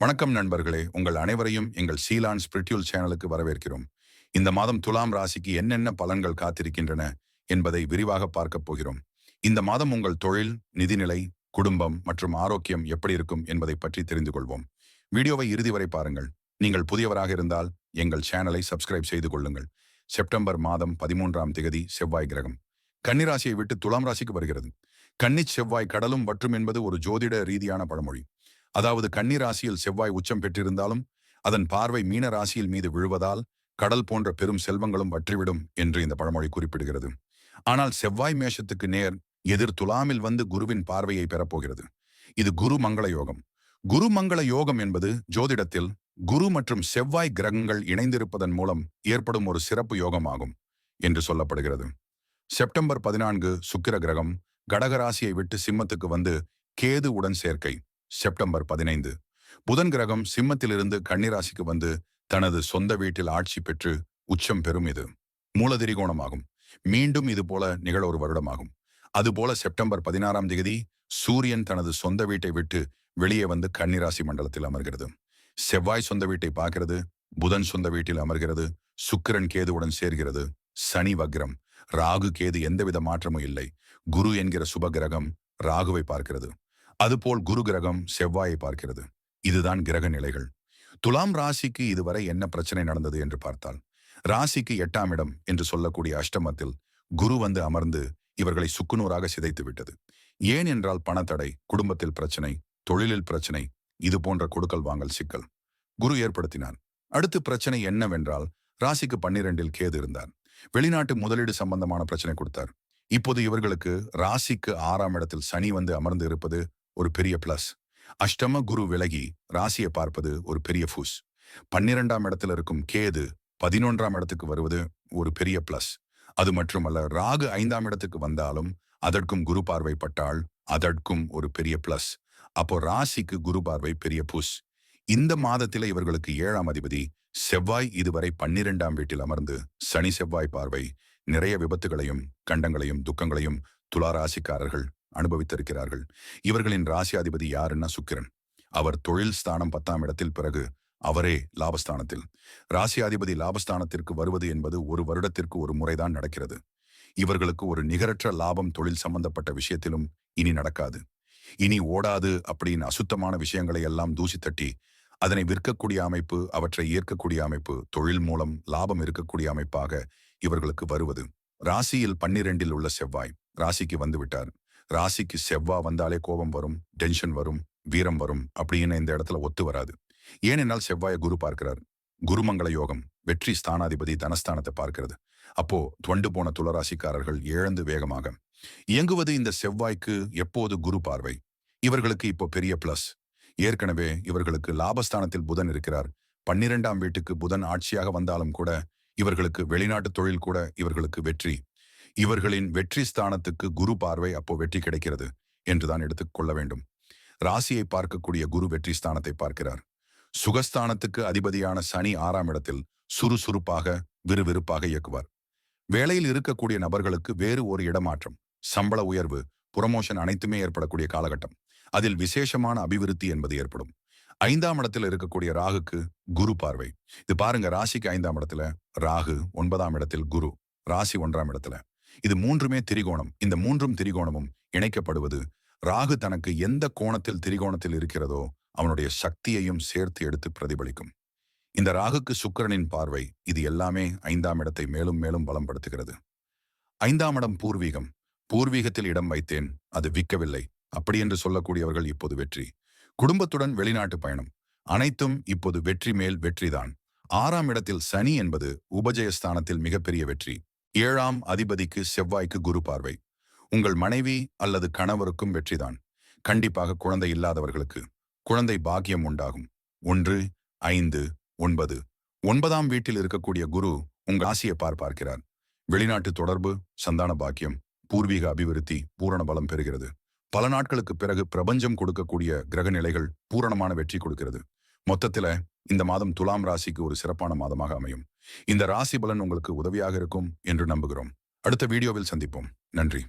வணக்கம் நண்பர்களே, உங்கள் அனைவரையும் எங்கள் சீலான் ஸ்பிரிட்யூல் சேனலுக்கு வரவேற்கிறோம். இந்த மாதம் துலாம் ராசிக்கு என்னென்ன பலன்கள் காத்திருக்கின்றன என்பதை விரிவாக பார்க்கப் போகிறோம். இந்த மாதம் உங்கள் தொழில், நிதிநிலை, குடும்பம் மற்றும் ஆரோக்கியம் எப்படி இருக்கும் என்பதை பற்றி தெரிந்து கொள்வோம். வீடியோவை இறுதி வரை பாருங்கள். நீங்கள் புதியவராக இருந்தால் எங்கள் சேனலை சப்ஸ்கிரைப் செய்து கொள்ளுங்கள். செப்டம்பர் மாதம் 13ஆம் தேதி செவ்வாய் கிரகம் கன்னிராசியை விட்டு துலாம் ராசிக்கு வருகிறது. கன்னிச் செவ்வாய் கடலும் வற்றும் என்பது ஒரு ஜோதிட ரீதியான பழமொழி. அதாவது கன்னி ராசியில் செவ்வாய் உச்சம் பெற்றிருந்தாலும் அதன் பார்வை மீன ராசியில் மீது விழுவதால் கடல் போன்ற பெரும் செல்வங்களும் வற்றிவிடும் என்று இந்த பழமொழி குறிப்பிடுகிறது. ஆனால் செவ்வாய் மேஷத்துக்கு நேர் எதிர் துலாமில் வந்து குருவின் பார்வையை பெறப்போகிறது. இது குரு மங்கள யோகம். குரு மங்கள யோகம் என்பது ஜோதிடத்தில் குரு மற்றும் செவ்வாய் கிரகங்கள் இணைந்திருப்பதன் மூலம் ஏற்படும் ஒரு சிறப்பு யோகமாகும் என்று சொல்லப்படுகிறது. செப்டம்பர் 14 சுக்கிர கிரகம் கடகராசியை விட்டு சிம்மத்துக்கு வந்து கேது உடன் சேர்க்கை. செப்டம்பர் 15 புதன் கிரகம் சிம்மத்திலிருந்து கன்னிராசிக்கு வந்து தனது சொந்த வீட்டில் ஆட்சி பெற்று உச்சம் பெறும். இது மூலதிரிகோணமாகும். மீண்டும் இது போல நிகழ ஒரு வருடமாகும். அதுபோல செப்டம்பர் 16ஆம் தேதி சூரியன் தனது சொந்த வீட்டை விட்டு வெளியே வந்து கன்னிராசி மண்டலத்தில் அமர்கிறது. செவ்வாய் சொந்த வீட்டை பார்க்கிறது, புதன் சொந்த வீட்டில் அமர்கிறது, சுக்கிரன் கேதுவுடன் சேர்கிறது, சனி வக்ரம், ராகு கேது எந்தவித மாற்றமும் இல்லை. குரு என்கிற சுப கிரகம் ராகுவை பார்க்கிறது. அதுபோல் குரு கிரகம் செவ்வாயை பார்க்கிறது. இதுதான் கிரக நிலைகள். துலாம் ராசிக்கு இதுவரை என்ன பிரச்சனை நடந்தது என்று பார்த்தால், ராசிக்கு 8ஆம் இடம் என்று சொல்லக்கூடிய அஷ்டமத்தில் குரு வந்து அமர்ந்து இவர்களை சுக்குநூறாக சிதைத்து விட்டது. ஏன் என்றால் பணத்தடை, குடும்பத்தில் பிரச்சனை, தொழிலில் பிரச்சனை, இது போன்ற கொடுக்கல் வாங்கல் சிக்கல் குரு ஏற்படுத்தினார். அடுத்து பிரச்சனை என்னவென்றால், ராசிக்கு 12இல் கேது இருந்தார். வெளிநாட்டு முதலீடு சம்பந்தமான பிரச்சனை கொடுத்தார். இப்போது இவர்களுக்கு ராசிக்கு 6ஆம் இடத்தில் சனி வந்து அமர்ந்து இருப்பது ஒரு பெரிய பிளஸ். அஷ்டம குரு விலகி ராசியை பார்ப்பது ஒரு பெரிய ஃபூஸ். 12ஆம் இடத்தில் இருக்கும் கேது 11ஆம் இடத்துக்கு வருவது ஒரு பெரிய பிளஸ். அது மட்டுமல்ல, ராகு 5ஆம் இடத்துக்கு வந்தாலும் அதற்கும் குரு பார்வை பட்டால் அதற்கும் ஒரு பெரிய பிளஸ். அப்போ ராசிக்கு குரு பார்வை பெரிய புஷ். இந்த மாதத்தில இவர்களுக்கு 7ஆம் அதிபதி செவ்வாய் இதுவரை 12ஆம் வீட்டில் அமர்ந்து சனி செவ்வாய் பார்வை நிறைய விபத்துகளையும் கண்டங்களையும் துக்கங்களையும் துலா ராசிக்காரர்கள் அனுபவித்திருக்கிறார்கள். இவர்களின் ராசியாதிபதி யாருன்னா சுக்கிரன். அவர் தொழில் ஸ்தானம் 10ஆம் இடத்தில், பிறகு அவரே லாபஸ்தானத்தில். ராசியாதிபதி லாபஸ்தானத்திற்கு வருவது என்பது ஒரு வருடத்திற்கு ஒரு முறைதான் நடக்கிறது. இவர்களுக்கு ஒரு நிகரற்ற லாபம் தொழில் சம்பந்தப்பட்ட விஷயத்திலும் இனி நடக்காது. இனி ஓடாது அப்படின்னு அசுத்தமான விஷயங்களை எல்லாம் தூசி தட்டி அதனை விற்கக்கூடிய அமைப்பு, அவற்றை ஏற்கக்கூடிய அமைப்பு, தொழில் மூலம் லாபம் இருக்கக்கூடிய அமைப்பாக இவர்களுக்கு வருவது. ராசியில் 12இல் உள்ள செவ்வாய் ராசிக்கு வந்து விட்டார். ராசிக்கு செவ்வா வந்தாலே கோபம் வரும், டென்ஷன் வரும், வீரம் வரும் அப்படின்னு இந்த இடத்துல ஒத்து வராது. ஏனென்றால் செவ்வாயை குரு பார்க்கிறார். குருமங்கள யோகம், வெற்றி ஸ்தானாதிபதி தனஸ்தானத்தை பார்க்கிறது. அப்போ துவண்டு போன துளராசிக்காரர்கள் இழந்து வேகமாக இயங்குவது இந்த செவ்வாய்க்கு எப்போது குரு பார்வை. இவர்களுக்கு இப்போ பெரிய பிளஸ். ஏற்கனவே இவர்களுக்கு லாபஸ்தானத்தில் புதன் இருக்கிறார். 12ஆம் வீட்டுக்கு புதன் ஆட்சியாக வந்தாலும் கூட இவர்களுக்கு வெளிநாட்டு தொழில் கூட இவர்களுக்கு வெற்றி. இவர்களின் வெற்றி ஸ்தானத்துக்கு குரு பார்வை அப்போ வெற்றி கிடைக்கிறது என்றுதான் எடுத்துக்கொள்ள வேண்டும். ராசியை பார்க்கக்கூடிய குரு வெற்றி ஸ்தானத்தை பார்க்கிறார். சுகஸ்தானத்துக்கு அதிபதியான சனி 6ஆம் இடத்தில் சுறுசுறுப்பாக விறுவிறுப்பாக இயக்குவார். வேலையில் இருக்கக்கூடிய நபர்களுக்கு வேறு ஒரு இடமாற்றம், சம்பள உயர்வு, புரமோஷன் அனைத்துமே ஏற்படக்கூடிய காலகட்டம். அதில் விசேஷமான அபிவிருத்தி என்பது ஏற்படும். 5ஆம் இடத்தில் இருக்கக்கூடிய ராகுக்கு குரு பார்வை. இது பாருங்க, ராசிக்கு 5ஆம் இடத்துல ராகு, 9ஆம் இடத்தில் குரு, ராசி 1ஆம் இடத்துல. இது மூன்றுமே திரிகோணம். இந்த மூன்றும் திரிகோணமும் இணைக்கப்படுவது ராகு தனக்கு எந்த கோணத்தில் திரிகோணத்தில் இருக்கிறதோ அவனுடைய சக்தியையும் சேர்த்து எடுத்து பிரதிபலிக்கும். இந்த ராகுக்கு சுக்கிரனின் பார்வை, இது எல்லாமே 5ஆம் இடத்தை மேலும் மேலும் பலப்படுத்துகிறது. 5ஆம் இடம் பூர்வீகம். பூர்வீகத்தில் இடம் வைத்தேன், அது விற்கவில்லை அப்படி என்று சொல்லக்கூடியவர்கள் இப்போது வெற்றி. குடும்பத்துடன் வெளிநாட்டு பயணம், அனைத்தும் இப்போது வெற்றி மேல் வெற்றிதான். 6ஆம் இடத்தில் சனி என்பது உபஜயஸ்தானத்தில் மிகப்பெரிய வெற்றி. 7ஆம் அதிபதிக்கு செவ்வாய்க்கு குரு பார்வை. உங்கள் மனைவி அல்லது கணவருக்கும் வெற்றிதான். கண்டிப்பாக குழந்தை இல்லாதவர்களுக்கு குழந்தை பாக்கியம் உண்டாகும். 1, 5, 9. 9ஆம் வீட்டில் இருக்கக்கூடிய குரு உங்கள் ராசியை பார்க்கிறார். வெளிநாட்டு தொடர்பு, சந்தான பாக்கியம், பூர்வீக அபிவிருத்தி பூரண பலம் பெறுகிறது. பல நாட்களுக்கு பிறகு பிரபஞ்சம் கொடுக்கக்கூடிய கிரக நிலைகள் பூரணமான வெற்றி கொடுக்கிறது. மொத்தத்துல இந்த மாதம் துலாம் ராசிக்கு ஒரு சிறப்பான மாதமாக அமையும். இந்த ராசி பலன் உங்களுக்கு உதவியாக இருக்கும் என்று நம்புகிறோம். அடுத்த வீடியோவில் சந்திப்போம். நன்றி.